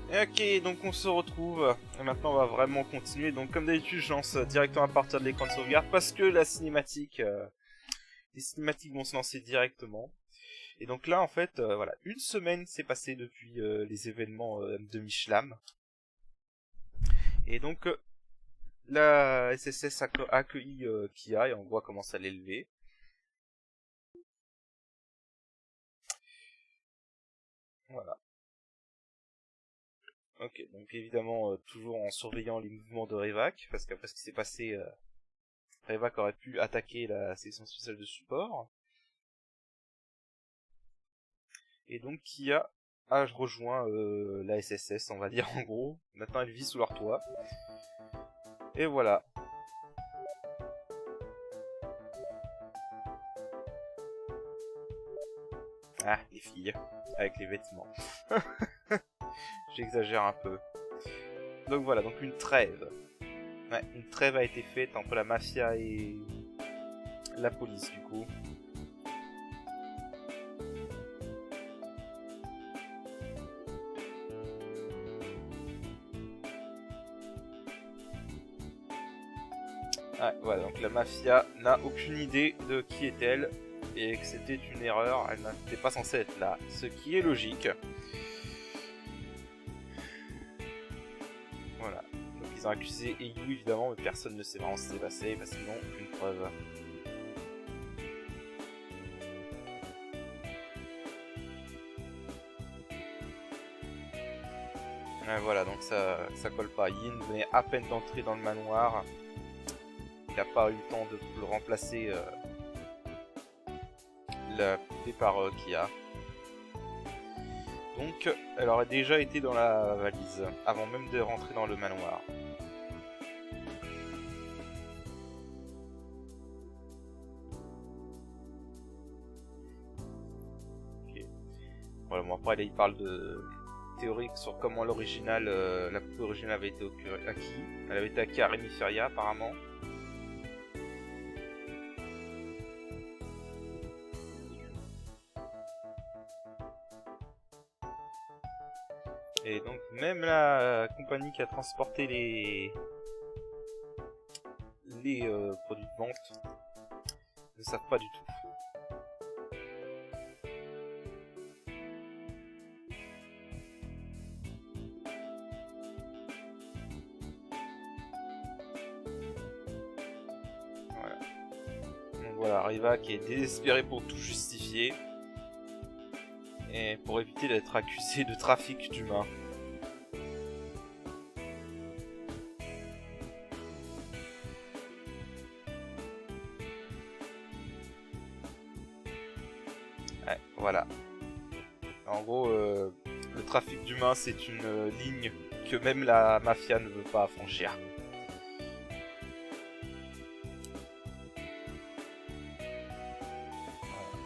Ok, donc on se retrouve, et maintenant on va vraiment continuer, donc comme d'habitude je lance directement à partir de l'écran de sauvegarde, parce que les cinématiques vont se lancer directement. Et donc là en fait, voilà, une semaine s'est passée depuis les événements de Mishlam, et donc la SSS a accueilli Kia, et on voit comment ça l'élever. Voilà. Ok, donc évidemment toujours en surveillant les mouvements de Revak, parce qu'après ce qui s'est passé, Revak aurait pu attaquer la section spéciale de support. Et donc Kia a rejoint la SSS, on va dire en gros. Maintenant elle vit sous leur toit. Et voilà. Ah, les filles, avec les vêtements. J'exagère un peu. Donc voilà, donc une trêve. Ouais, une trêve a été faite entre la mafia et la police du coup. Ouais, voilà, donc la mafia n'a aucune idée de qui est-elle et que c'était une erreur, elle n'était pas censée être là, ce qui est logique. Voilà, donc ils ont accusé Eyu évidemment, mais personne ne sait vraiment ce qui s'est passé parce qu'ils n'ont aucune preuve. Ouais, voilà, donc ça colle pas. Yin venait à peine d'entrer dans le manoir. Il n'a pas eu le temps de le remplacer la poupée par Kia. Donc, elle aurait déjà été dans la valise, avant même de rentrer dans le manoir. Ok. Voilà, bon après, il parle de théorie sur comment l'original, la poupée originale avait été acquise. Elle avait été acquise à Remiferia, apparemment. Et donc, même la compagnie qui a transporté les produits de vente ne savent pas du tout. Voilà. Donc voilà, Riva qui est désespéré pour tout justifier et pour éviter d'être accusé de trafic d'humains. Ouais, voilà. En gros, le trafic d'humains, c'est une ligne que même la mafia ne veut pas franchir.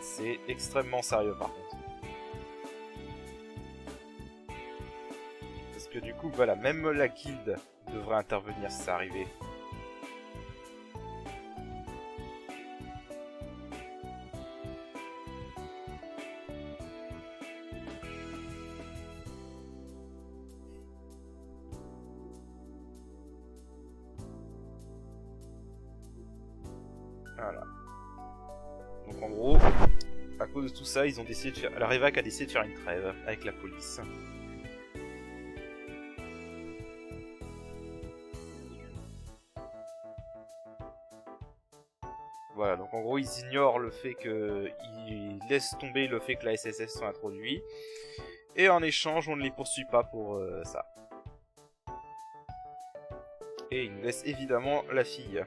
C'est extrêmement sérieux par contre. Parce que du coup, voilà, même la guilde devrait intervenir si ça arrivait. Voilà. Donc en gros, à cause de tout ça, ils ont décidé de faire... La Revac a décidé de faire une trêve avec la police. Voilà, donc en gros, ils ignorent le fait que... Ils laissent tomber le fait que la SSS soit introduite. Et en échange, on ne les poursuit pas pour ça. Et ils nous laissent évidemment la fille.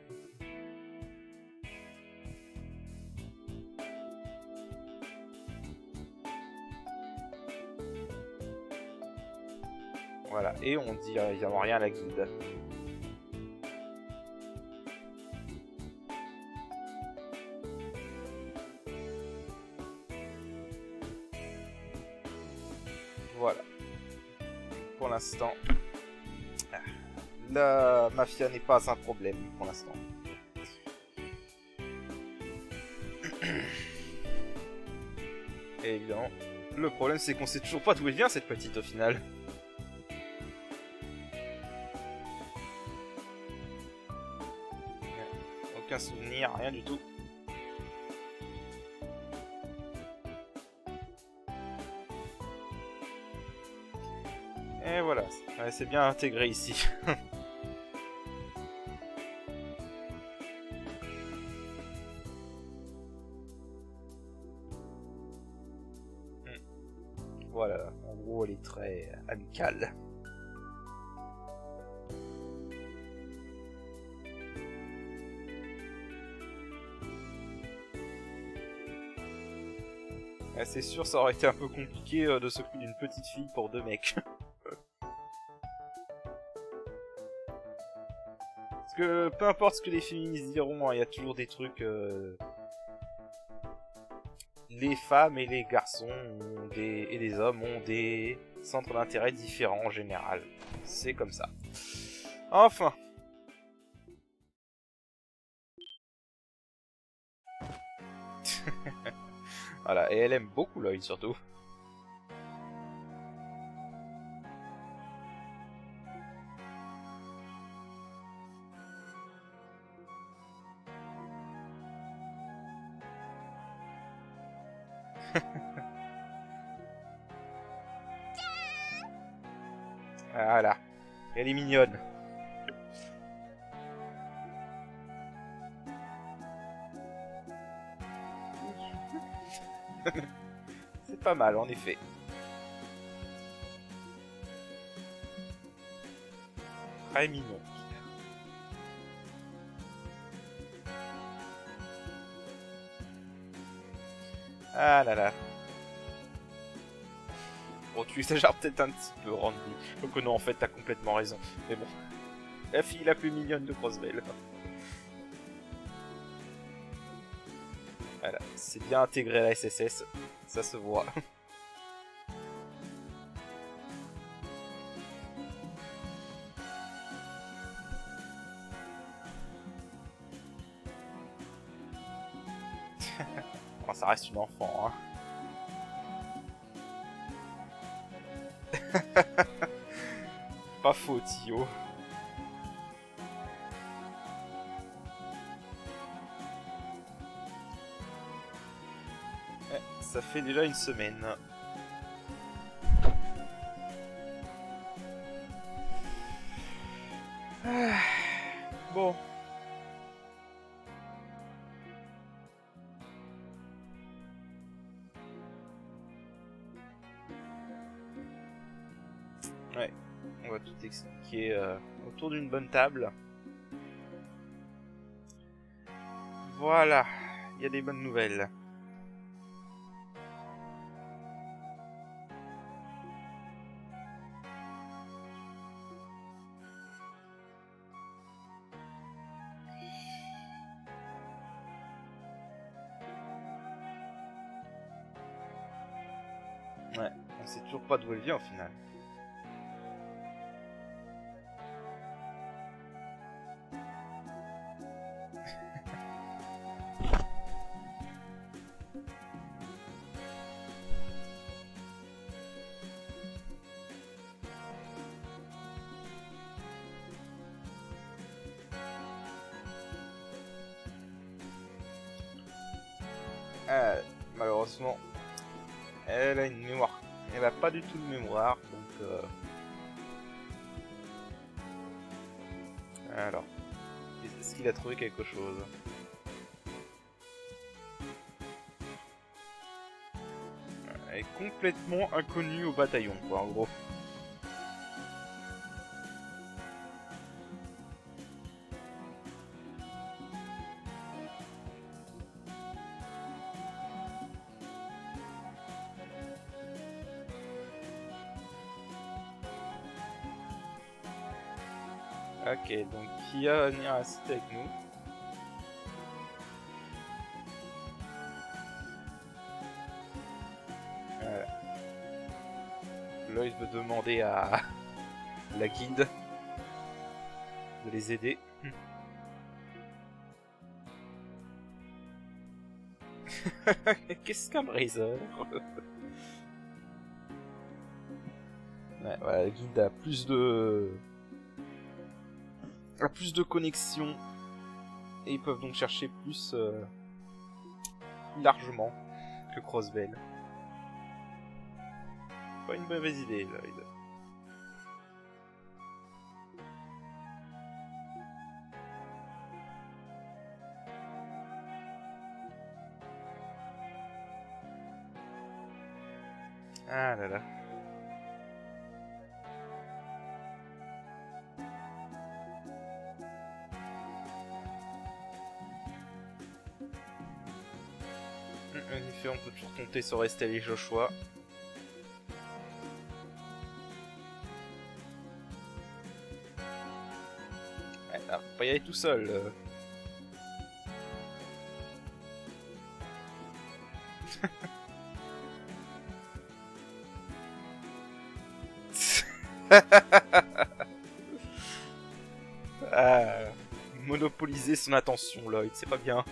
Voilà, et on dit évidemment rien à la guilde. Voilà. Pour l'instant, la mafia n'est pas un problème pour l'instant. Et évidemment, le problème c'est qu'on sait toujours pas d'où elle vient cette petite au final. aucun souvenir, rien du tout. Et voilà, ouais, c'est bien intégré ici. Voilà, en gros elle est très amicale. C'est sûr, ça aurait été un peu compliqué de s'occuper d'une petite fille pour deux mecs. Parce que peu importe ce que les féministes diront, il y a toujours des trucs... Les femmes et les garçons et les hommes ont des centres d'intérêt différents en général. C'est comme ça. Enfin. Voilà, et elle aime beaucoup l'œil surtout. Voilà, elle est mignonne. C'est pas mal en effet. Très mignon. Ah là là. Bon, tu exagères peut-être un petit peu, Randy. Donc non, en fait, t'as complètement raison. Mais bon, la fille la plus mignonne de Crossbell. Voilà, c'est bien intégré à la SSS, ça se voit. Bon, ça reste une enfant, hein. Pas faux, Tio. Ouais, ça fait déjà une semaine. Bon. Ouais, on va tout expliquer autour d'une bonne table. Voilà, il y a des bonnes nouvelles. Ouais, on sait toujours pas d'où elle vient au final. Malheureusement, elle a une mémoire. Elle a pas du tout de mémoire, donc... Alors, est-ce qu'il a trouvé quelque chose? Elle est complètement inconnue au bataillon, quoi, en gros. Ok, donc qui va venir assister avec nous? Là, il veut demander à la guilde de les aider. Qu'est-ce qu'un briseur? Ouais, voilà, la guilde a plus de connexion Et ils peuvent donc chercher plus largement que Crossbell. Pas une mauvaise idée, Lloyd. Ah là là. En effet, on peut toujours compter sur Estelle et Joshua. Ouais, alors, faut pas y aller tout seul. Ah, monopoliser son attention, Lloyd, c'est pas bien.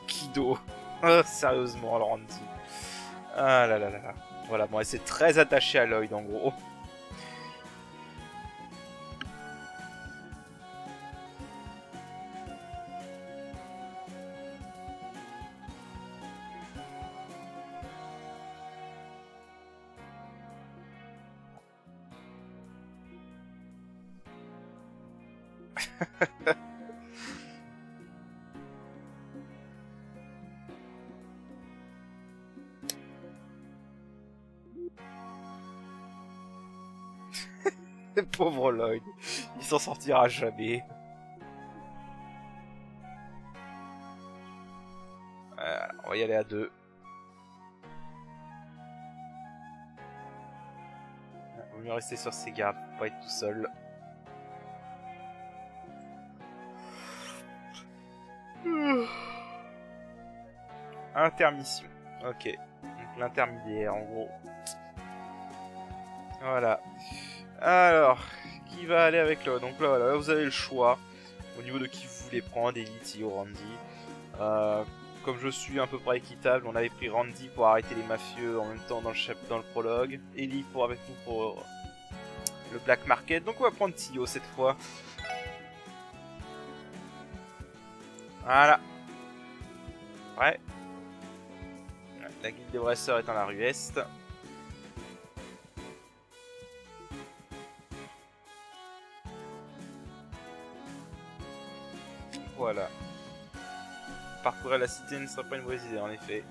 Kido. Oh, sérieusement, alors Randy. Ah là là là là. Voilà, bon, elle s'est très attachée à Lloyd en gros. Pauvre Lloyd, il s'en sortira jamais. On va y aller à deux. Il vaut mieux rester sur ses gardes, pour pas être tout seul. Intermission. Ok. Donc l'intermédiaire en gros. Voilà. Alors, qui va aller avec l'autre? Donc là, voilà, vous avez le choix au niveau de qui vous voulez prendre, Ellie ou Randy. Comme je suis à peu près équitable, on avait pris Randy pour arrêter les mafieux en même temps dans le prologue. Ellie avec nous pour le Black Market. Donc on va prendre Tio cette fois. Voilà. Ouais. La guilde des Brasseurs est dans la rue Est. Voilà. Parcourir la cité ne serait pas une mauvaise idée en effet.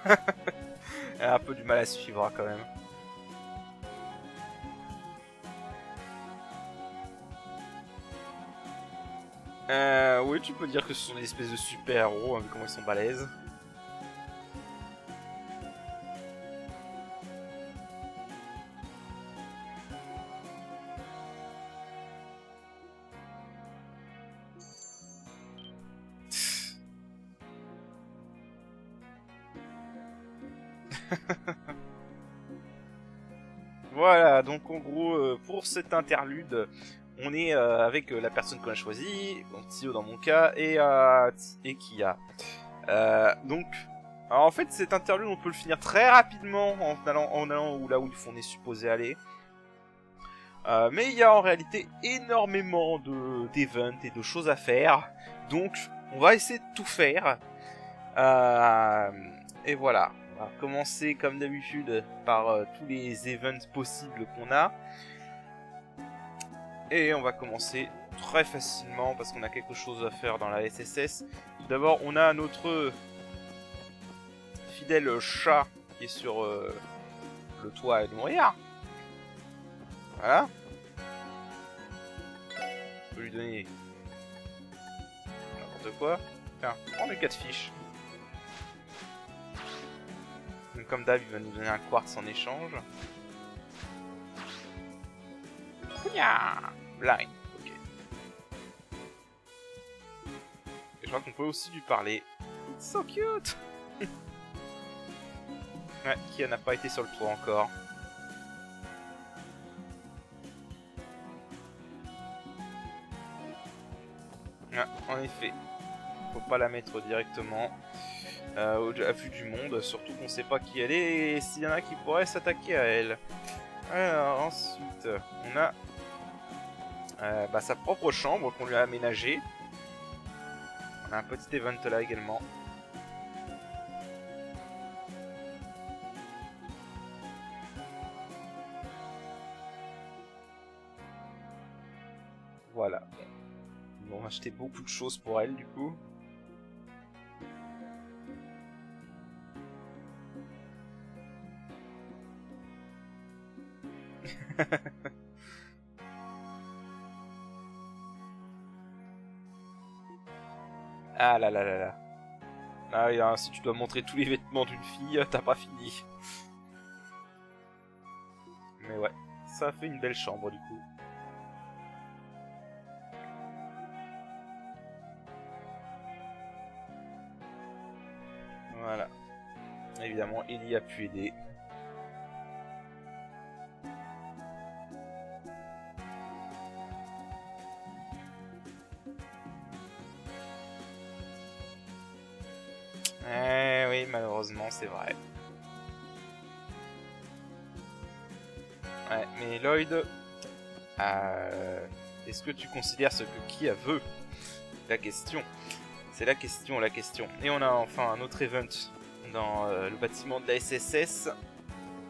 Elle a un peu du mal à suivre quand même. Oui, tu peux dire que ce sont des espèces de super-héros, hein, vu comment ils sont balèzes. Voilà, donc en gros, pour cet interlude, on est avec la personne qu'on a choisie, donc Tio dans mon cas, et Kia. Donc, alors en fait, cet interlude, on peut le finir très rapidement en allant là où on est supposé aller. Mais il y a en réalité énormément d'events et de choses à faire, donc on va essayer de tout faire. Et voilà. On va commencer comme d'habitude par tous les events possibles qu'on a. Et on va commencer très facilement parce qu'on a quelque chose à faire dans la SSS. Tout d'abord, on a notre fidèle chat qui est sur le toit de Montréal. Voilà. On peut lui donner n'importe quoi. Tiens, prends les 4 fiches. Donc, comme d'hab, il va nous donner un quartz en échange. Blind, ok. Et je crois qu'on peut aussi lui parler. It's so cute. Ouais, qui n'a pas été sur le toit encore. Ah, en effet, faut pas la mettre directement à vue du monde, surtout qu'on sait pas qui elle est et s'il y en a qui pourraient s'attaquer à elle. Alors ensuite, on a sa propre chambre qu'on lui a aménagée. On a un petit event là également. Voilà. Ils vont acheter beaucoup de choses pour elle du coup. Ah là là là là. Ah, et, si tu dois montrer tous les vêtements d'une fille, t'as pas fini. Mais ouais, ça fait une belle chambre du coup. Voilà. Évidemment, Ellie a pu aider. Eh oui, malheureusement, c'est vrai. Ouais, mais Lloyd, est-ce que tu considères ce que Kia veut? La question. C'est la question, la question. Et on a enfin un autre event dans le bâtiment de la SSS.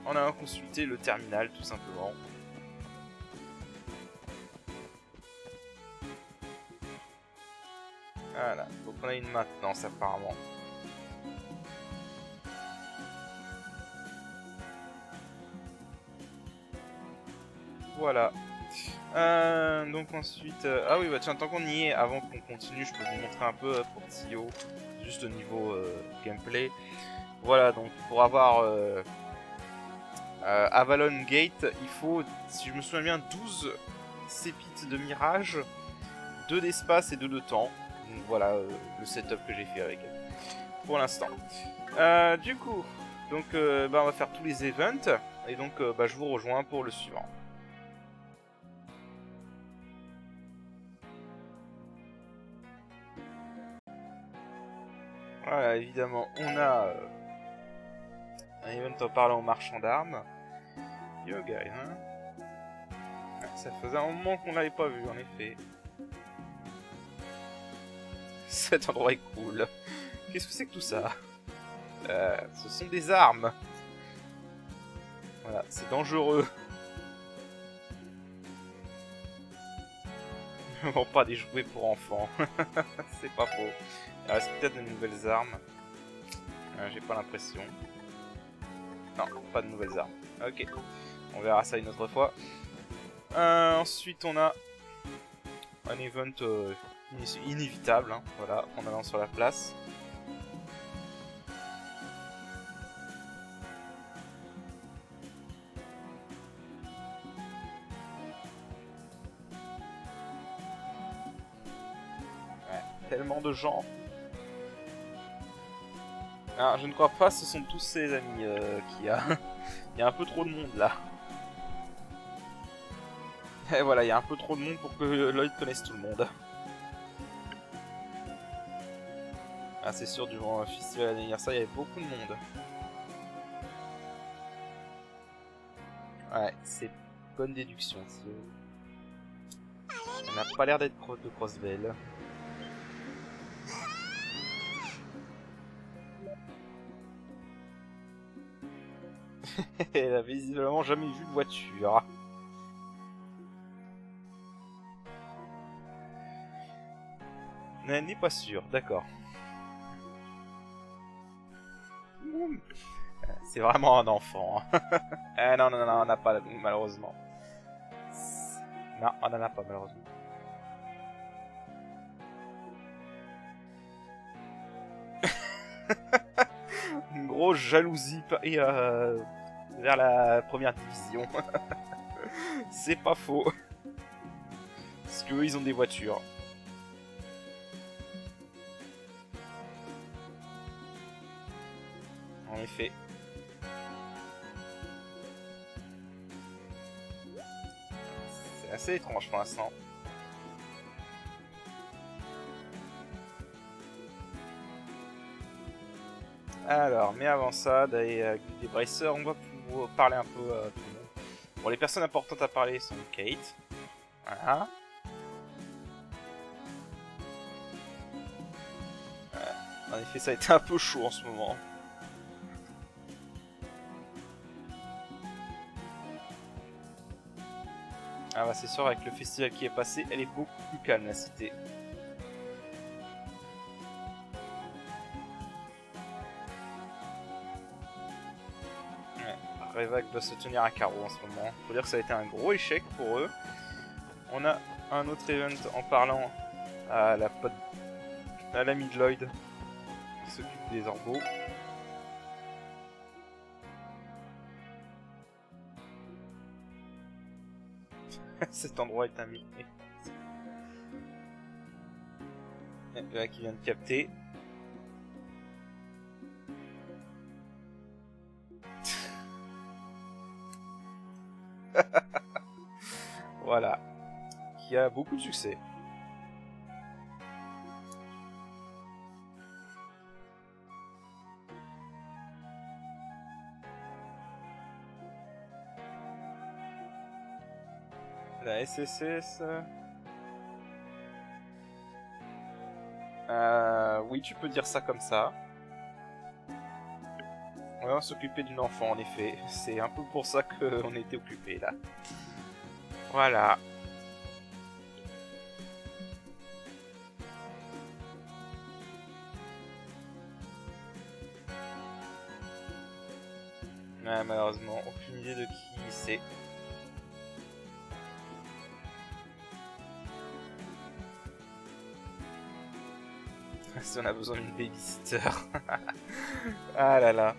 On a consulté le terminal, tout simplement. Voilà, donc on a une maintenance apparemment. Voilà. Donc ensuite... ah oui, bah tiens, tant qu'on y est, avant qu'on continue, je peux vous montrer un peu pour Tio, juste au niveau gameplay. Voilà, donc pour avoir Avalon Gate, il faut, si je me souviens bien, 12 sépites de mirage, 2 d'espace et 2 de temps. Donc voilà le setup que j'ai fait avec elle pour l'instant. Du coup, donc on va faire tous les events, et donc je vous rejoins pour le suivant. Voilà, évidemment, on a un event en parlant aux marchands d'armes. Yo guys, hein. Ça faisait un moment qu'on l'avait pas vu, en effet. Cet endroit est cool. Qu'est-ce que c'est que tout ça? Ce sont des armes. Voilà, c'est dangereux. Bon, pas des jouets pour enfants. C'est pas faux. Il reste peut-être de nouvelles armes. J'ai pas l'impression. Non, pas de nouvelles armes. Ok, on verra ça une autre fois. Ensuite, on a un event inévitable, hein, voilà, en allant sur la place. Ouais, tellement de gens. Ah, je ne crois pas, ce sont tous ses amis qui a. Il y a un peu trop de monde là. Et voilà, il y a un peu trop de monde pour que Lloyd connaisse tout le monde. Ah, c'est sûr, durant un festival d'anniversaire, il y avait beaucoup de monde. Ouais, c'est bonne déduction. Elle n'a pas l'air d'être de Crossbell. Elle a visiblement jamais vu de voiture. Elle n'est pas sûre, d'accord. C'est vraiment un enfant. Ah non, non, non, on n'a pas, malheureusement. Non, on n'en a pas, malheureusement. Une grosse jalousie vers la première division. C'est pas faux. Parce qu'eux, ils ont des voitures. effet. C'est assez étrange pour l'instant. Alors, mais avant ça, des bracers, on va pouvoir parler un peu à tout le monde. Bon, les personnes importantes à parler sont Kate. Voilà. En effet, ça a été un peu chaud en ce moment. Ah bah c'est sûr, avec le festival qui est passé, elle est beaucoup plus calme la cité. Revac doit se tenir à carreau en ce moment. Faut dire que ça a été un gros échec pour eux. On a un autre event en parlant à la Midloyd qui s'occupe des orbeaux. Cet endroit est un mythe. Là qui vient de capter. Voilà. Qui a beaucoup de succès. La SSS... oui, tu peux dire ça comme ça. On va s'occuper d'une enfant, en effet. C'est un peu pour ça qu'on était occupé là. Voilà. Malheureusement, aucune idée de qui c'est. Si on a besoin d'une babysitter. Ah là là.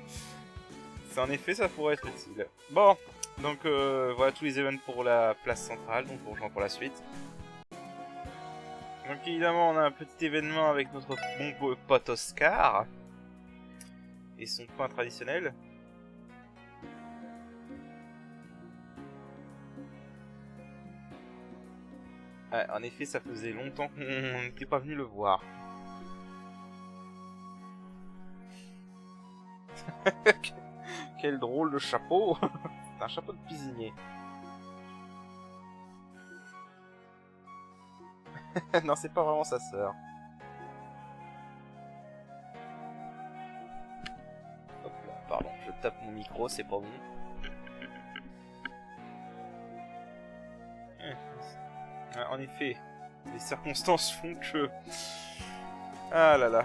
En effet, ça pourrait être utile. Bon, donc voilà tous les events pour la place centrale, donc pour rejoindre pour la suite. Donc évidemment, on a un petit événement avec notre bon pote Oscar. Et son coin traditionnel. Ouais, en effet, ça faisait longtemps qu'on n'était pas venu le voir. Quel drôle de chapeau. C'est un chapeau de cuisinier. Non, c'est pas vraiment sa sœur. Hop là, pardon, je tape mon micro, c'est pas bon. En effet, les circonstances font que... Ah là là.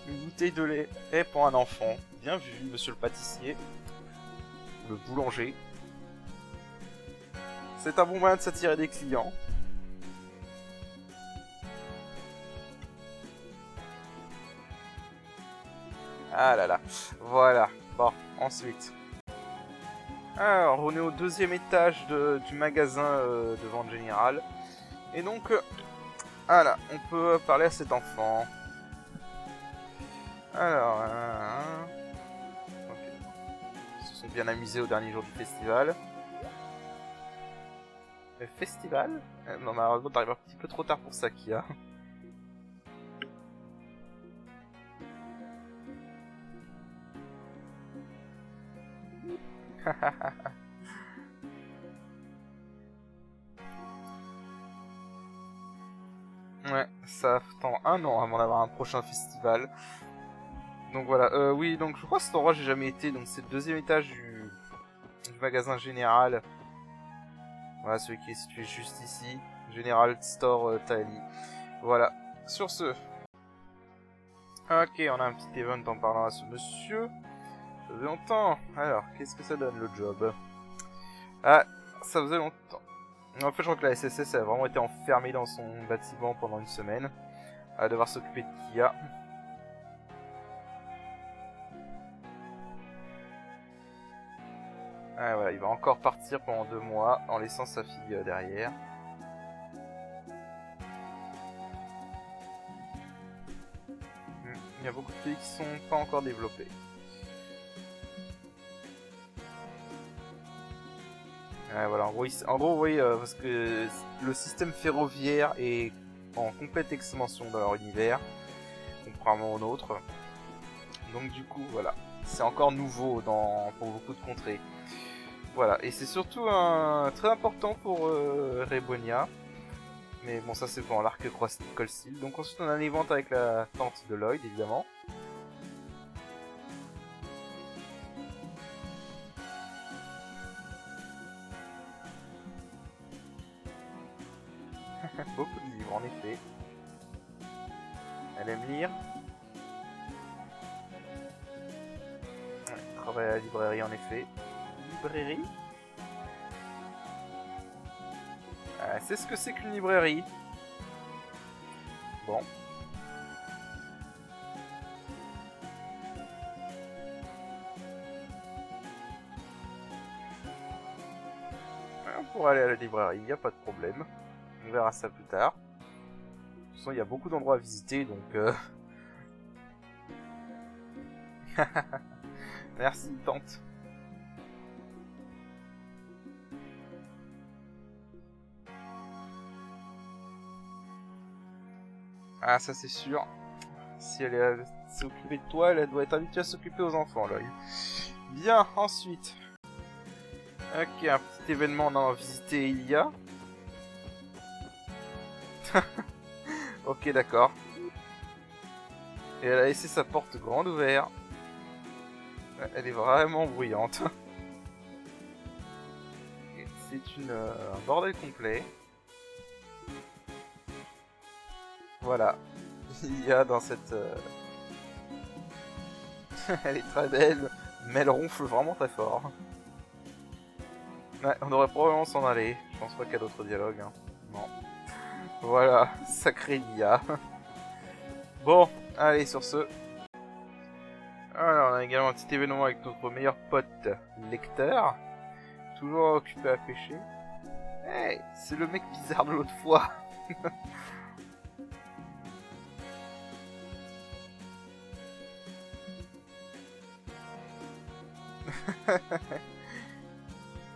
Une bouteille de lait est pour un enfant. Bien vu, monsieur le pâtissier. Le boulanger. C'est un bon moyen de s'attirer des clients. Ah là là. Voilà. Bon, ensuite. Alors, on est au deuxième étage du magasin de vente générale. Et donc, voilà, on peut parler à cet enfant. Alors, okay. Ils se sont bien amusés au dernier jour du festival. Le festival non, malheureusement, t'arrives un petit peu trop tard pour ça, Kia. Ouais, ça attend un an avant d'avoir un prochain festival. Donc voilà, oui, donc je crois que cet endroit j'ai jamais été, donc c'est le deuxième étage du magasin général. Voilà, celui qui est situé juste ici. General Store Tally. Voilà, sur ce. Ok, on a un petit event en parlant à ce monsieur. Ça faisait longtemps. Alors, qu'est-ce que ça donne le job? Ah, ça faisait longtemps. En fait, je crois que la SSS a vraiment été enfermée dans son bâtiment pendant une semaine. À devoir s'occuper de Kia. Ah voilà, il va encore partir pendant 2 mois en laissant sa fille derrière. Il y a beaucoup de pays qui sont pas encore développés. Voilà, en gros, oui, parce que le système ferroviaire est en complète expansion dans leur univers, contrairement au nôtre. Donc du coup, voilà, c'est encore nouveau pour beaucoup de contrées. Voilà, et c'est surtout très important pour Rebonia. Mais bon, ça c'est pour l'arc Colsteel. Donc ensuite on a un event avec la tante de Lloyd, évidemment. Beaucoup de livres, en effet. Elle aime lire. Ouais, travaille à la librairie, en effet. Librairie c'est ce que c'est qu'une librairie. Bon. On pourra aller à la librairie, il n'y a pas de problème. On verra ça plus tard. De toute façon, il y a beaucoup d'endroits à visiter, donc... Merci, tante. Ah, ça c'est sûr. Si elle s'est occupée de toi, elle doit être habituée à s'occuper aux enfants, là. Bien, ensuite. Ok, un petit événement, on a visité Ilia. Ok, d'accord. Et elle a laissé sa porte grande ouverte. Elle est vraiment bruyante. C'est un bordel complet. Voilà. Il y a dans cette... Elle est très belle, mais elle ronfle vraiment très fort. Ouais, on devrait probablement s'en aller. Je pense pas qu'il y a d'autres dialogues. Hein. Non. Voilà, sacré Lia. Bon, allez, sur ce. Alors, on a également un petit événement avec notre meilleur pote, Lecteur. Toujours occupé à pêcher. Hey, c'est le mec bizarre de l'autre fois.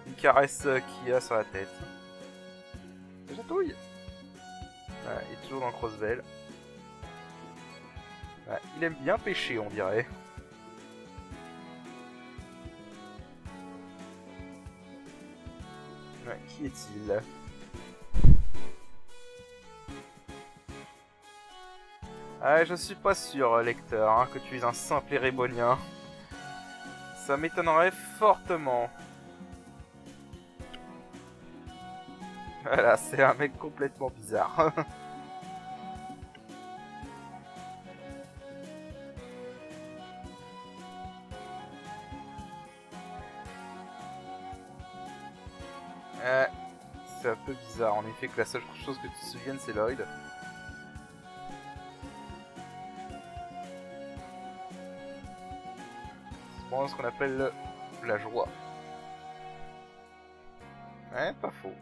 Il caresse Kia sur la tête. Chatouille. Ouais, il est toujours dans Crossbell. Ouais, il aime bien pêcher, on dirait. Ouais, qui est-il? Ah, je suis pas sûr, lecteur, hein, que tu es un simple érébonien. Ça m'étonnerait fortement. Voilà, c'est un mec complètement bizarre. C'est un peu bizarre, en effet, que la seule chose que tu te souviennes, c'est Lloyd. C'est vraiment ce qu'on appelle la joie. Ouais, pas faux.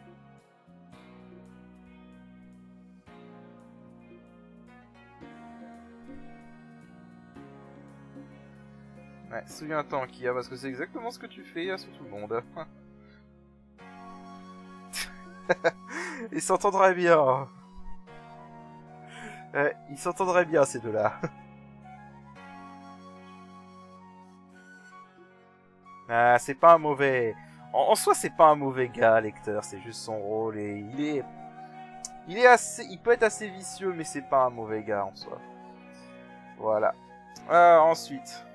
Ouais, souviens-toi, Kia, parce que c'est exactement ce que tu fais sur tout le monde. Ils s'entendraient bien. Ouais, ils s'entendraient bien, ces deux-là. Ah, c'est pas un mauvais... En soi, c'est pas un mauvais gars, Lecteur, c'est juste son rôle, et il est assez... Il peut être assez vicieux, mais c'est pas un mauvais gars, en soi. Voilà. Ensuite...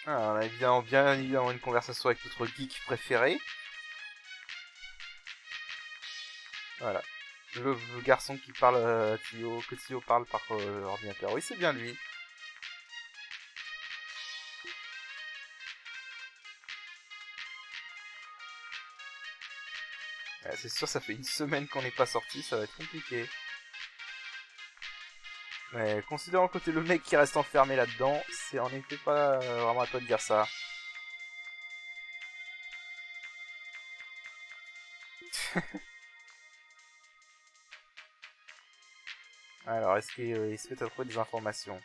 on a bien évidemment une conversation avec notre geek préféré. Voilà. Le garçon qui parle que Tio parle par ordinateur. Oui, c'est bien lui. C'est sûr, ça fait une semaine qu'on n'est pas sorti, ça va être compliqué. Mais considérant que t'es le mec qui reste enfermé là-dedans, c'est en effet pas vraiment à toi de dire ça. Alors, est-ce que t'as trouvé des informations?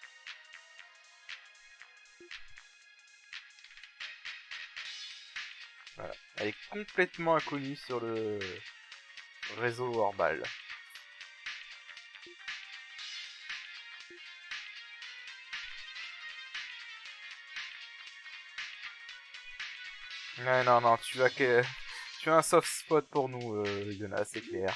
Elle est complètement inconnue sur le réseau Orbal. Ouais, non, tu as un soft spot pour nous, Yona, c'est clair.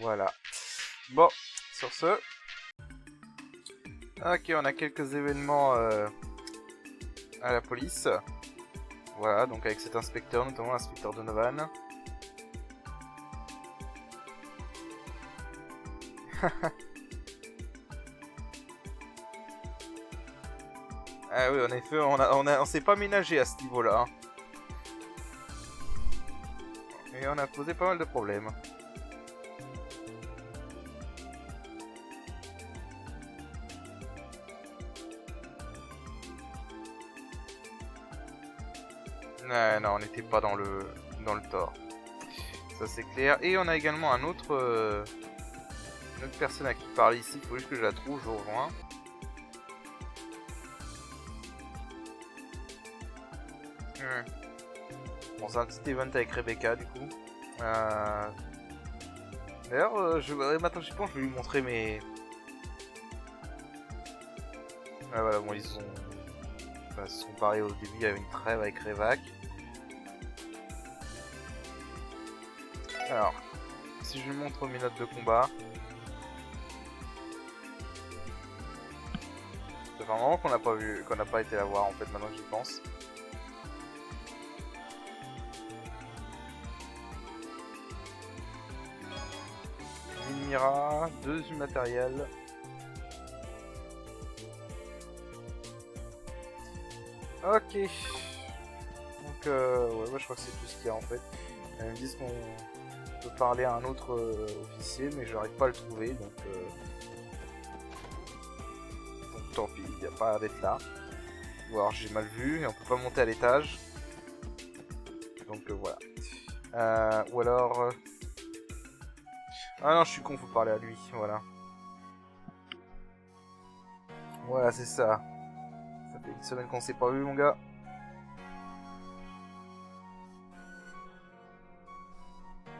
Voilà. Bon, sur ce... Ok, on a quelques événements à la police. Voilà, donc avec cet inspecteur, notamment l'inspecteur Donovan. Ah oui, en effet, on s'est pas ménagé à ce niveau-là. Hein. Et on a posé pas mal de problèmes. Non, on n'était pas dans le tort. Ça c'est clair. Et on a également une autre personne à qui parler ici. Il faut juste que je la trouve, je vous rejoins. Bon, c'est un petit event avec Rebecca du coup. D'ailleurs, maintenant je pense, je vais lui montrer mes... Ah voilà, bon, ils se sont parés au début, il y avait une trêve avec Revac. Alors, si je lui montre mes notes de combat... Ça fait un moment qu'on n'a pas été la voir en fait, maintenant que j'y pense. Une Mira, 2 du matériel. Ok. Donc ouais, je crois que c'est tout ce qu'il y a en fait. Ils me disent qu'on peut parler à un autre officier, mais j'arrive pas à le trouver, donc tant pis, il n'y a pas d'être là. Ou alors j'ai mal vu et on peut pas monter à l'étage. Donc voilà. Ou alors... Ah non, je suis con, faut parler à lui, voilà. Voilà, c'est ça. Ça fait une semaine qu'on s'est pas vu, mon gars.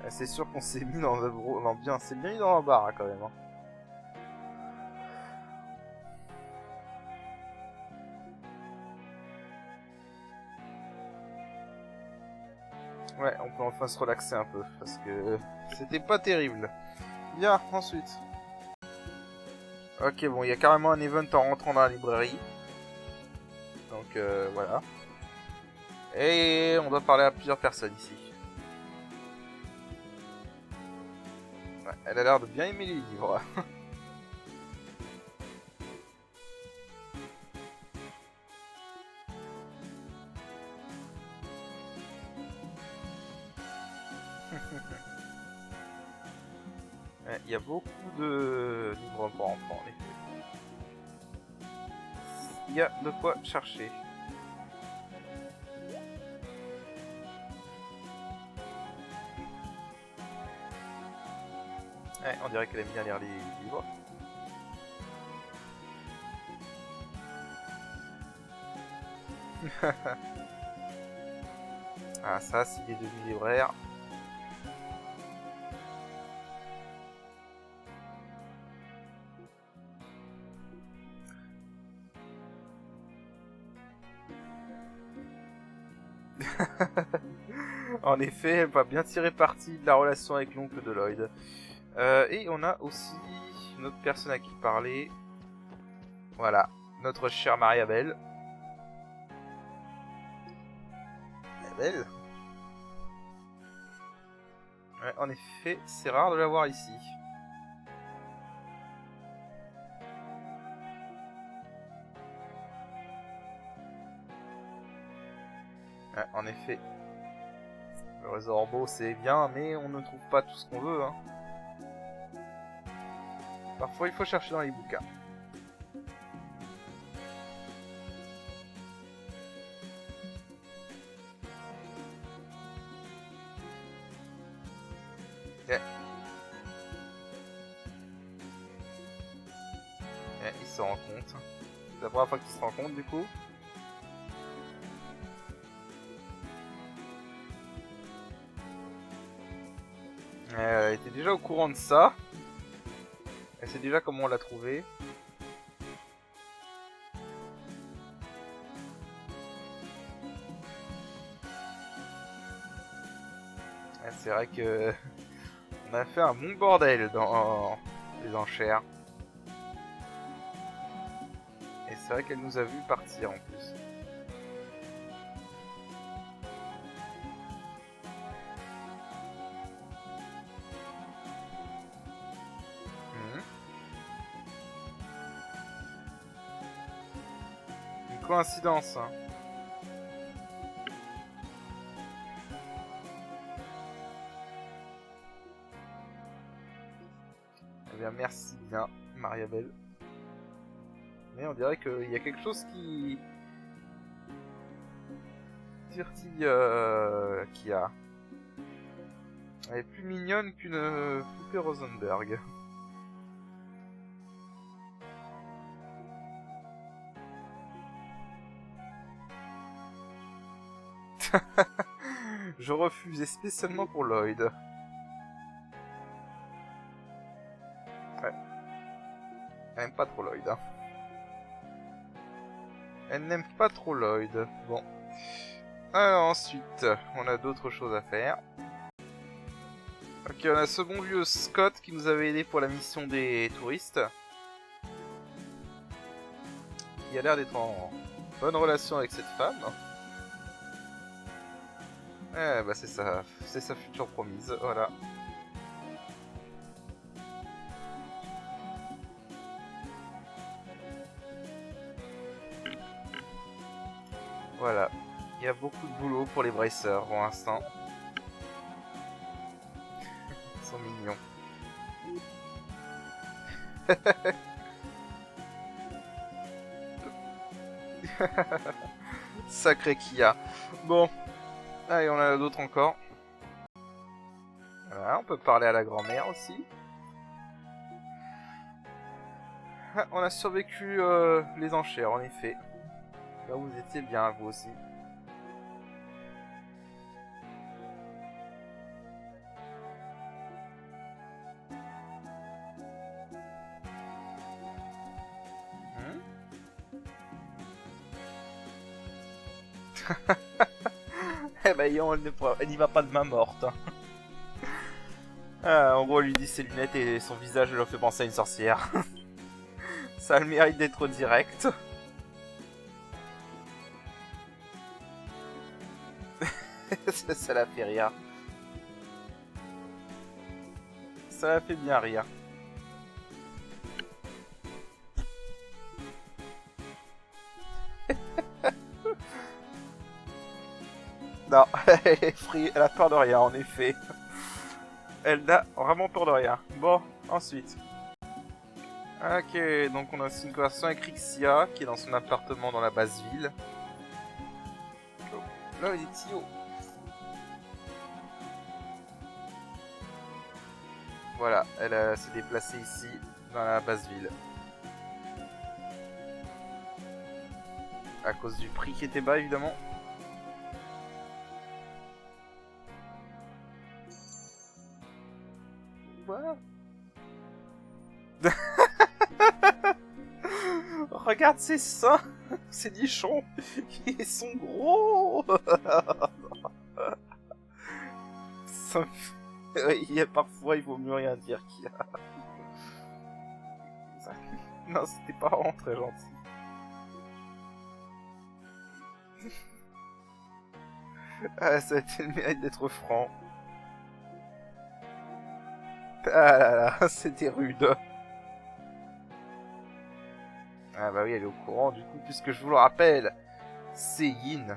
C'est sûr qu'on s'est mis dans l'ambiance. C'est bien mis dans la barre, quand même. Hein. Ouais, on peut enfin se relaxer un peu, parce que c'était pas terrible. Bien, ensuite. Ok, bon, il y a carrément un event en rentrant dans la librairie. Donc voilà. Et on doit parler à plusieurs personnes ici. Ouais, elle a l'air de bien aimer les livres. Il y a beaucoup de livres pour enfants, en effet. Il y a de quoi chercher. Ouais, on dirait qu'elle aime bien lire les livres. Ah ça, s'il est devenu libraire. En effet, elle va bien tirer parti de la relation avec l'oncle de Lloyd. Et on a aussi une autre personne à qui parler. Voilà, notre chère Marie-Abel. Belle. Ouais, en effet, c'est rare de la voir ici. Ouais, en effet. Le réseau Orbo c'est bien, mais on ne trouve pas tout ce qu'on veut. Hein. Parfois il faut chercher dans les bouquins. Yeah. Yeah, se rencontrent. C'est la première fois qu'ils se rencontrent du coup. Elle était déjà au courant de ça. Elle sait déjà comment on l'a trouvé. C'est vrai que on a fait un bon bordel dans les enchères. Et c'est vrai qu'elle nous a vu partir en plus. Une coïncidence, hein. Eh bien, merci bien, Mariabelle. Mais on dirait qu'il y a quelque chose qui titille Kia. Elle est plus mignonne qu'une poupée Rosenberg. Je refusais spécialement pour Lloyd. Ouais. Elle n'aime pas trop Lloyd. Hein. Elle n'aime pas trop Lloyd. Bon. Alors ensuite, on a d'autres choses à faire. Ok, on a ce bon vieux Scott qui nous avait aidé pour la mission des touristes. Qui a l'air d'être en bonne relation avec cette femme. Eh bah c'est sa future promise, voilà. Voilà, il y a beaucoup de boulot pour les bracers pour l'instant. Ils sont mignons. Sacré Kia. Bon, allez, on en a d'autres encore. Voilà, on peut parler à la grand-mère aussi. Ah, on a survécu les enchères, en effet. Là, vous étiez bien, vous aussi. Eh ben, elle n'y va pas de main morte. Ah, en gros, elle lui dit ses lunettes et son visage leur fait penser à une sorcière. Ça a le mérite d'être direct. Ça la fait rire. Ça la fait bien rire. Non, elle a peur de rien, en effet. Elle n'a vraiment peur de rien. Bon, ensuite. Ok, donc on a aussi une conversation avec Rixia, qui est dans son appartement dans la basse ville. Oh, là, il est haut. Voilà, elle s'est déplacée ici, dans la basse ville. À cause du prix qui était bas, évidemment. Voilà. Regarde ses seins, ses nichons, ils sont gros. Parfois, il vaut mieux rien dire qu'il a. Non, c'était pas vraiment très gentil. Ah, ça a été le mérite d'être franc. Ah là là, c'était rude. Ah bah oui, elle est au courant du coup, puisque je vous le rappelle, c'est Yin.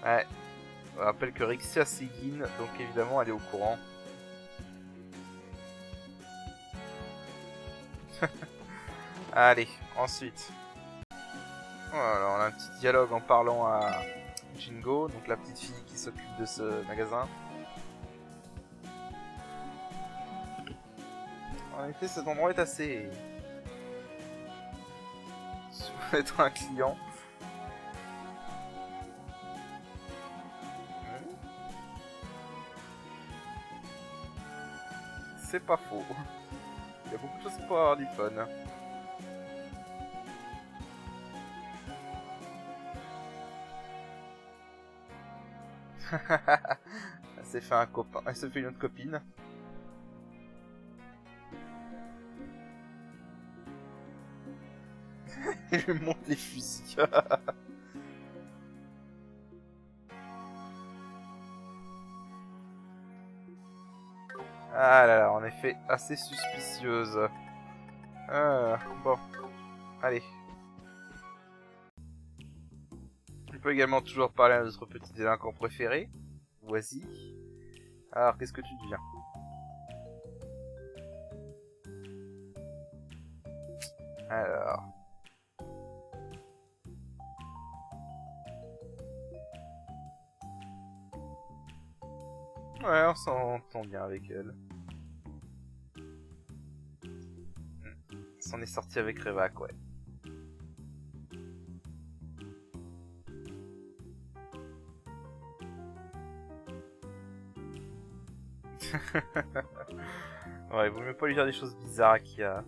Ouais, on rappelle que Rixia c'est Yin, donc évidemment elle est au courant. Allez, ensuite. Voilà, on a un petit dialogue en parlant à Jingo, donc la petite fille qui s'occupe de ce magasin. En effet, cet endroit est assez... Si vous voulez être un client. C'est pas faux. Il y a beaucoup de choses pour avoir du fun. Elle s'est fait un copain, elle s'est fait une autre copine. Il lui montre les fusils. Ah là là, en effet, assez suspicieuse. Bon, allez. On peut également toujours parler à notre petit délinquant préféré. Voici. Alors, qu'est-ce que tu deviens? Alors... Ouais, on s'entend bien avec elle. On s'en est sorti avec Revak, ouais. Ouais, il vaut mieux pas lui dire des choses bizarres qu'il y a.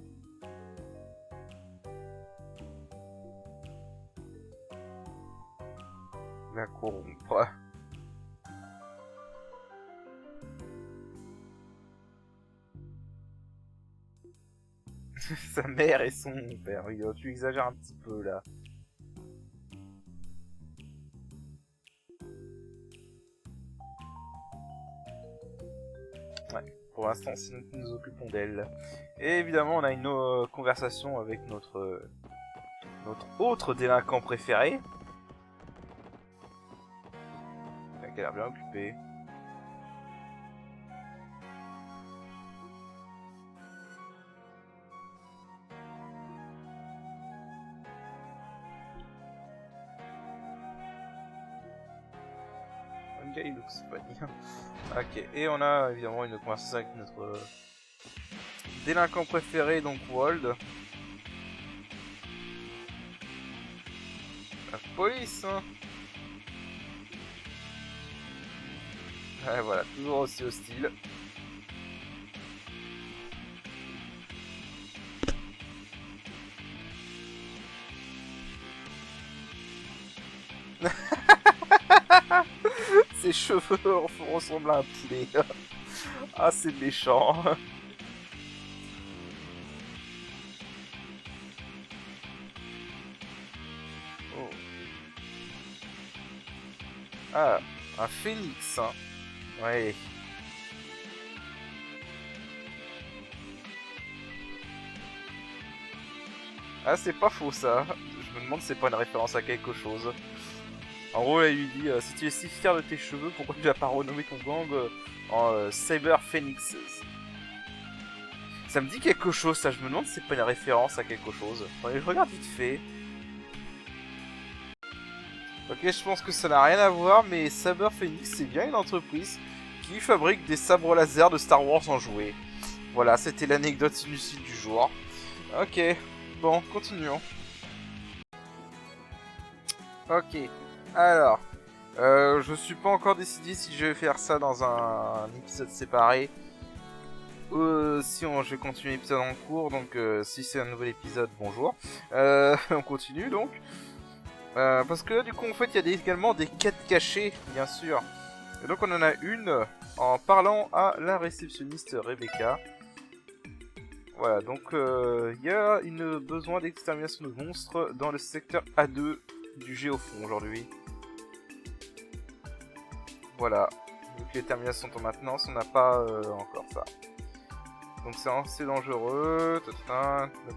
La corrompre. Sa mère et son père. Oui, tu exagères un petit peu là. Ouais, pour l'instant, c'est nous qui nous occupons d'elle. Et évidemment, on a une conversation avec notre autre délinquant préféré. Qui a l'air bien occupé. One guy looks funny. Ok, et on a évidemment une conversation avec notre délinquant préféré, donc Wald. La police, hein. Ouais, voilà, toujours aussi hostile. Ses cheveux ressemblent à un poulet. Ah, c'est méchant. Oh. Ah, un phénix, hein. Ouais. Ah, c'est pas faux ça. Je me demande si c'est pas une référence à quelque chose. En gros, elle lui dit si tu es si fier de tes cheveux, pourquoi tu n'as pas renommé ton gang en Cyber Phoenixes? Ça me dit quelque chose, ça. Je me demande si c'est pas une référence à quelque chose. Ouais, je regarde vite fait. Ok, je pense que ça n'a rien à voir, mais Cyber Phoenix, c'est bien une entreprise qui fabrique des sabres laser de Star Wars en jouets. Voilà, c'était l'anecdote inutile du jour. Ok, bon, continuons. Ok, alors, je suis pas encore décidé si je vais faire ça dans un épisode séparé. Si je vais continuer l'épisode en cours, donc si c'est un nouvel épisode, bonjour. On continue donc. Parce que là, du coup, en fait, il y a également des quêtes cachées, bien sûr. Et donc, on en a une en parlant à la réceptionniste Rebecca. Voilà, donc il y a une besoin d'extermination de monstres dans le secteur A2 du Géofond aujourd'hui. Voilà, vu que les terminations sont en maintenance, on n'a pas encore ça. Donc c'est assez dangereux, donc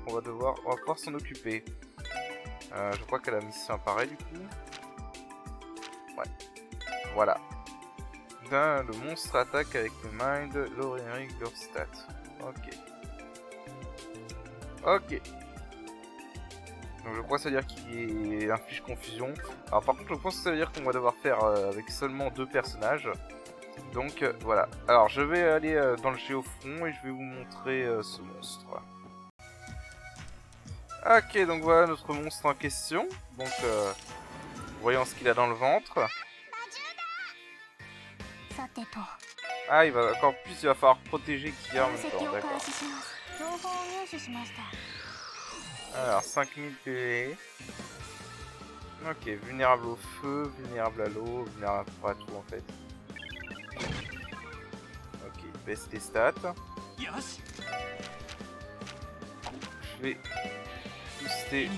on va pouvoir s'en occuper. Je crois que la mission apparaît du coup. Ouais, voilà. Le monstre attaque avec le Mind, lowering your stat. Ok. Ok. Donc je crois que ça veut dire qu'il inflige confusion. Alors par contre je pense que ça veut dire qu'on va devoir faire avec seulement 2 personnages. Donc voilà. Alors je vais aller dans le géofront et je vais vous montrer ce monstre. Ok, donc voilà notre monstre en question. Donc voyons ce qu'il a dans le ventre. Ah, il va encore plus, il va falloir protéger Kia en même temps, d'accord. Alors 5000 PV. Ok, vulnérable au feu, vulnérable à l'eau, vulnérable à tout en fait. Ok, il baisse les stats. Je vais booster.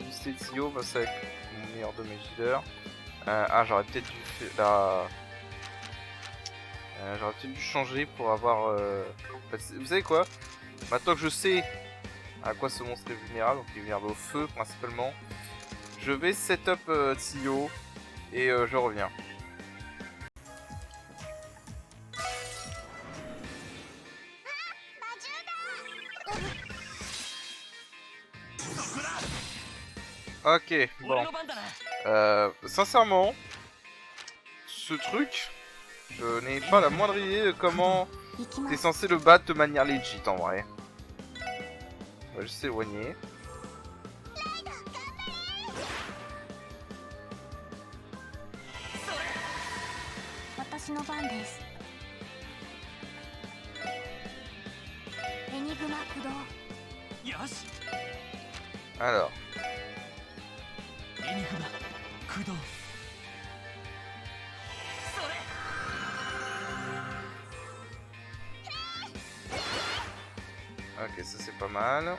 Booster Tio, parce avec mon meilleur damage dealer. Ah, j'aurais peut-être dû faire j'aurais peut-être dû changer pour avoir. Vous savez quoi? Maintenant que je sais à quoi ce monstre est vulnérable, donc il est vulnérable au feu principalement, je vais setup Tio et je reviens. Ok, bon. Sincèrement, ce truc, je n'ai pas la moindre idée de comment t'es censé le battre de manière legit en vrai. On va juste s'éloigner. Alors. Ok, ça c'est pas mal.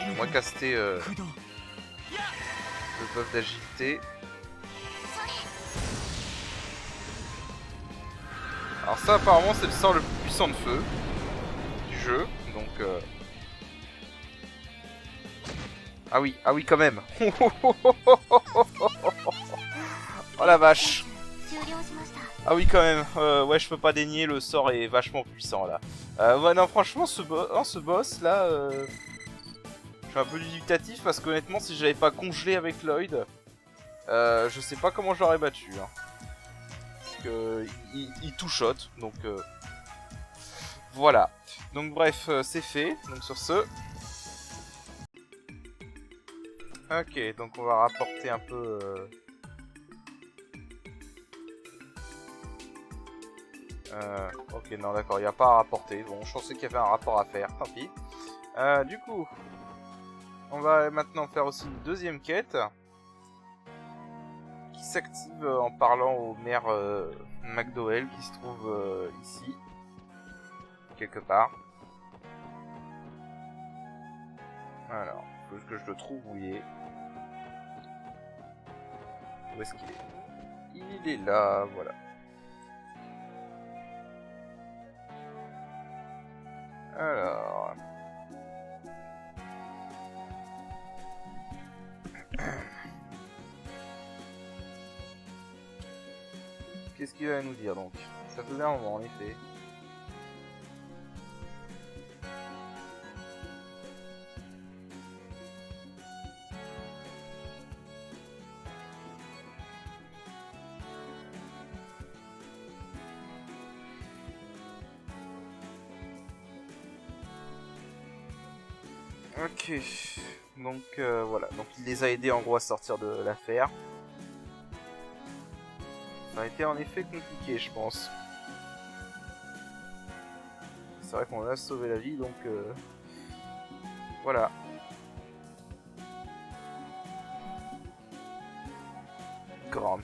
On va caster le buff d'agilité. Alors ça apparemment c'est le sort le plus puissant de feu du jeu, donc ah oui quand même. Oh la vache. Ah oui quand même, ouais je peux pas dénier, le sort est vachement puissant là. Ouais non franchement ce boss là, je suis un peu dubitatif parce qu'honnêtement si j'avais pas congelé avec Lloyd, je sais pas comment je l'aurais battu. Hein. Parce que il two-shot, donc voilà. Donc bref, c'est fait, donc sur ce... Ok, donc on va rapporter un peu... ok, non d'accord, il n'y a pas à rapporter. Bon, je pensais qu'il y avait un rapport à faire, tant pis. Du coup, on va maintenant faire aussi une deuxième quête qui s'active en parlant au maire McDowell qui se trouve ici, quelque part. Alors, faut que je le trouve où il est. Où est-ce qu'il est? Il est là, voilà. Alors... Qu'est-ce qu'il va nous dire donc? Ça faisait un moment en effet. Ok, donc voilà, donc il les a aidés en gros à sortir de l'affaire. Ça a été en effet compliqué je pense. C'est vrai qu'on a sauvé la vie donc voilà. Grams.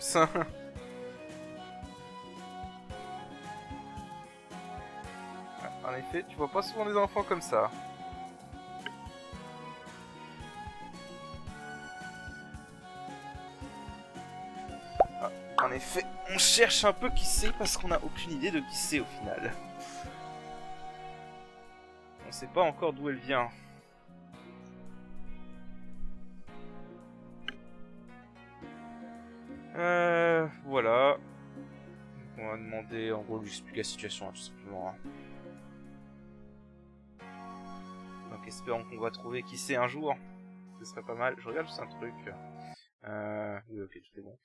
En effet, tu vois pas souvent des enfants comme ça. En effet, on cherche un peu qui c'est parce qu'on n'a aucune idée de qui c'est au final. On sait pas encore d'où elle vient. Voilà. Donc, on va demander, en gros, lui expliquer la situation, tout simplement. Hein. Donc, espérons qu'on va trouver qui c'est un jour. Ce serait pas mal. Je regarde juste un truc. Oui, ok, tout est bon.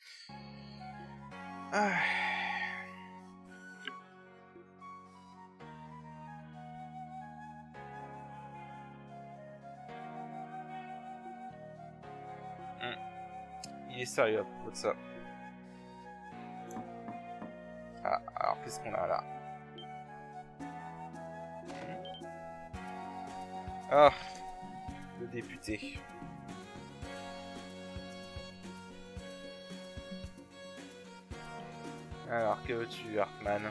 Ah. Il est sérieux à propos de ça. Ah, alors qu'est-ce qu'on a là? Ah, le député. Alors, que veux-tu, Hartmann?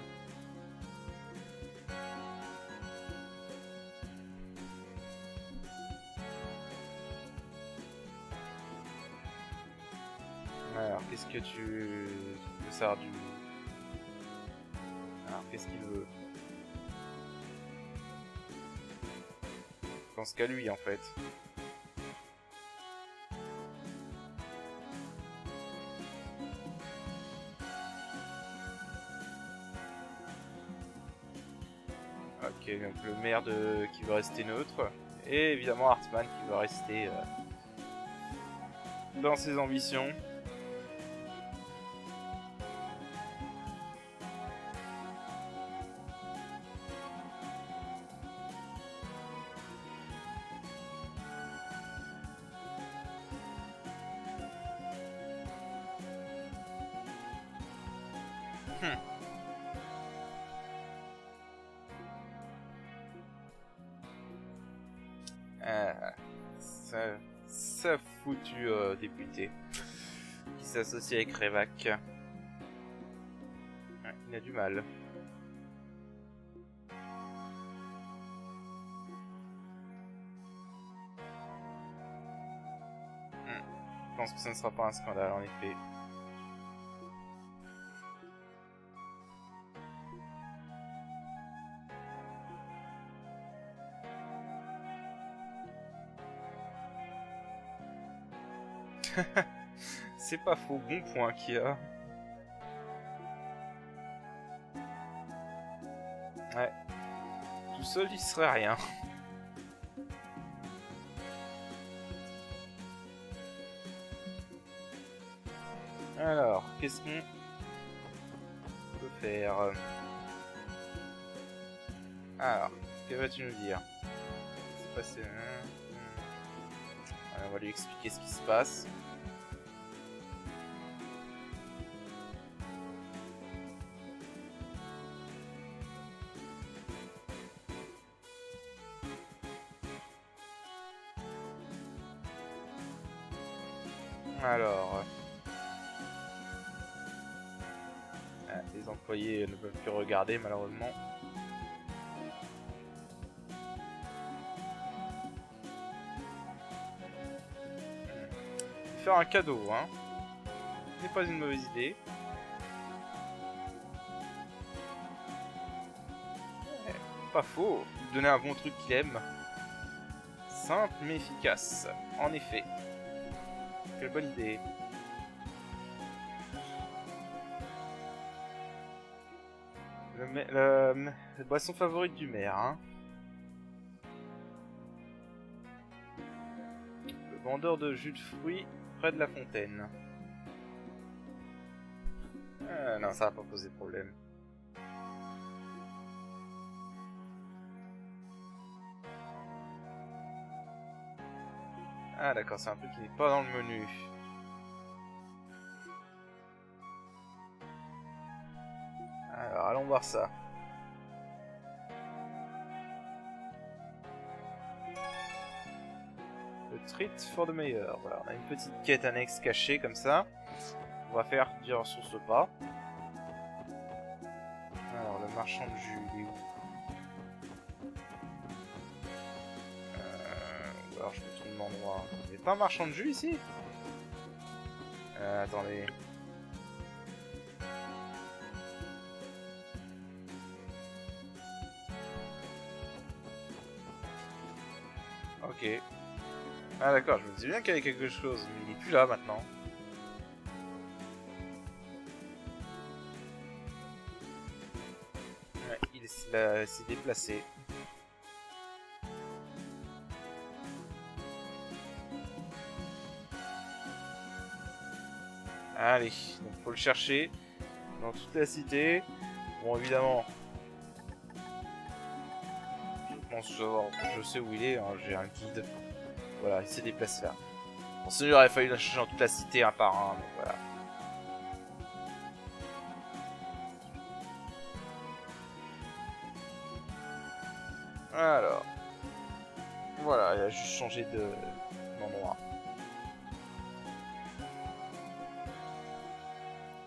Alors, qu'est-ce que tu veux savoir du... Alors, qu'est-ce qu'il veut? Je pense qu'à lui, en fait. Ok, donc le maire qui veut rester neutre. Et évidemment Hartmann qui va rester dans ses ambitions. Ça foutu député qui s'associe avec Revak. Il a du mal. Je pense que ce ne sera pas un scandale en effet. C'est pas faux, bon point qu'il y a. Ouais. Tout seul, il serait rien. Alors, qu'est-ce qu'on peut faire? Alors, que vas-tu nous dire? C'est passé... on va lui expliquer ce qui se passe. Alors... les employés ne peuvent plus regarder malheureusement. Faire un cadeau, hein. Ce n'est pas une mauvaise idée. Pas faux. Donner un bon truc qu'il aime. Simple mais efficace. En effet. Quelle bonne idée. La boisson favorite du maire, hein. Le vendeur de jus de fruits près de la fontaine. Non, ça va pas poser de problème. Ah d'accord, c'est un truc qui n'est pas dans le menu. Alors, allons voir ça. Le treat for the meilleur. Voilà, on a une petite quête annexe cachée comme ça. On va faire du ressource pas. Alors, le marchand de jus, il est où? Ou alors je me tourne l'endroit. Il n'y a pas un marchand de jus ici? Attendez. Ok. Ah d'accord, je me disais bien qu'il y avait quelque chose, mais il est plus là maintenant. s'est déplacé. Allez, donc faut le chercher dans toute la cité. Bon, évidemment, je pense je sais où il est, hein, j'ai un guide. Voilà, il s'est déplacé là. Bon, sinon il aurait fallu le chercher dans toute la cité un par un, donc voilà. Alors, voilà, il a juste changé d'endroit.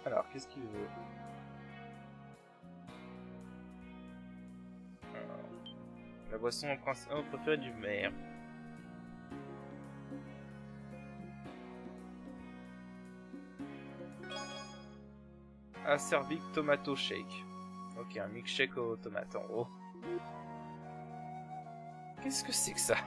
Alors, qu'est-ce qu'il veut? Alors, la boisson préférée du maire. Acerbic Tomato Shake. Ok, un milkshake aux tomates en gros. Qu'est-ce que c'est que ça?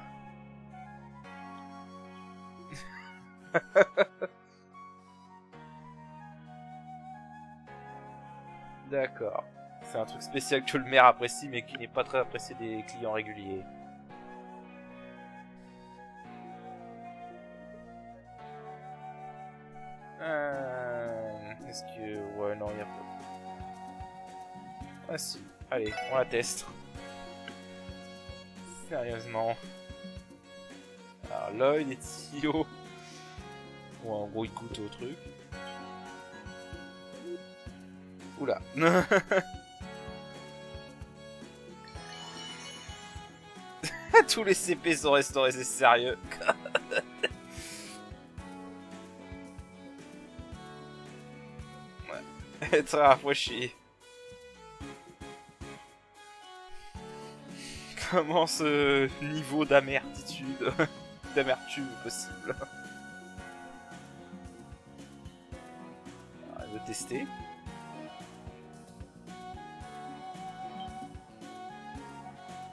D'accord. C'est un truc spécial que le maire apprécie, mais qui n'est pas très apprécié des clients réguliers. Est-ce que... Ouais, non, il y a pas... Ah si. Allez, on la teste. Sérieusement. Alors, l'œil des tuyaux. Bon, en gros, il goûte au truc. Oula. Tous les CP sont restaurés, c'est sérieux. Ouais. Très rafraîchi. Comment ce niveau d'amertume possible? On va tester.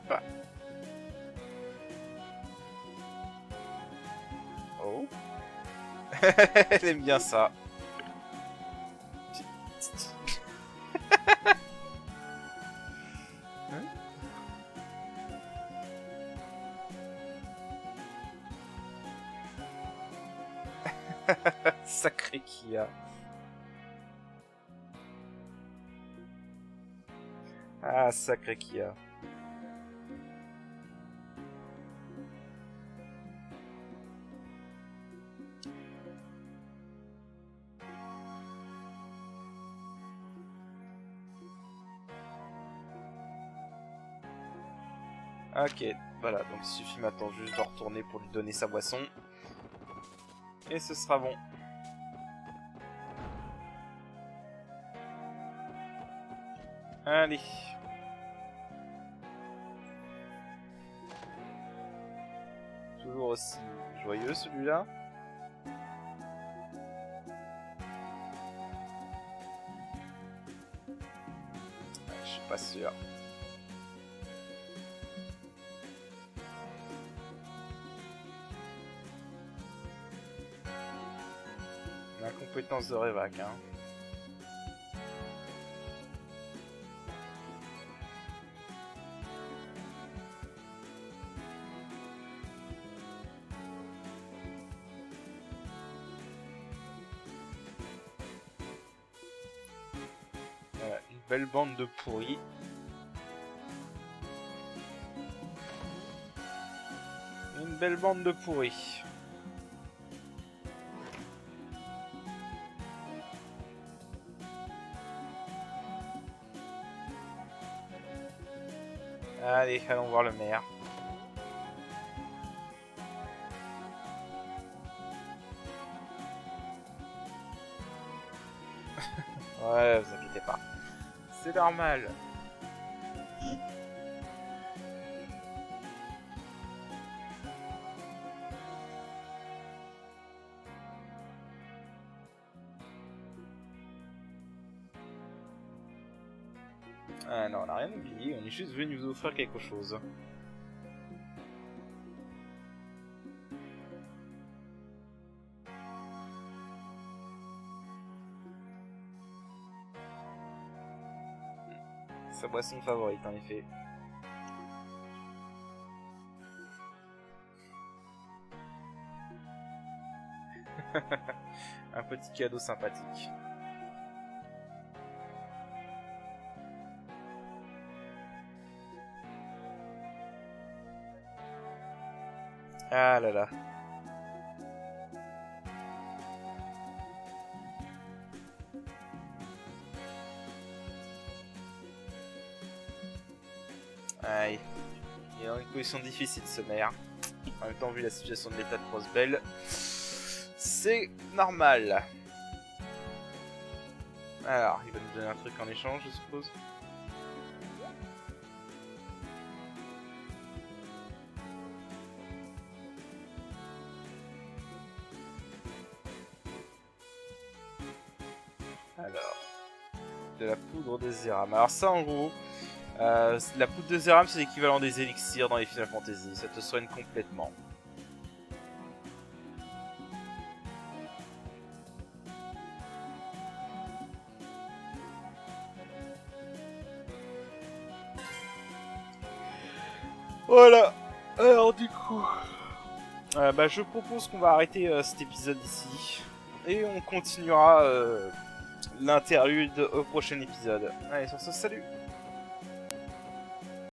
Ah. Oh. Elle aime bien ça. Sacré Kia. Ah, sacré Kia. Ok, voilà, donc il suffit maintenant juste de retourner pour lui donner sa boisson. Et ce sera bon. Allez. Toujours aussi joyeux celui-là. Je suis pas sûr. La compétence de Révac, hein. Voilà, une belle bande de pourris. Une belle bande de pourris. Allez, allons voir le maire. Ouais, vous inquiétez pas. C'est normal. Ah non, on n'a rien oublié, on est juste venu vous offrir quelque chose. sa boisson favorite en effet. Un petit cadeau sympathique. Ah là là. Aïe. Il est dans une position difficile ce maire. En même temps, vu la situation de l'état de Crossbell, c'est normal. Alors, il va nous donner un truc en échange, je suppose. Alors, de la poudre de Zéram. Alors ça, en gros, la poudre de Zéram, c'est l'équivalent des élixirs dans les Final Fantasy. Ça te soigne complètement. Voilà. Alors du coup, je propose qu'on va arrêter cet épisode ici. Et on continuera l'interlude au prochain épisode. Allez, sur ce, salut!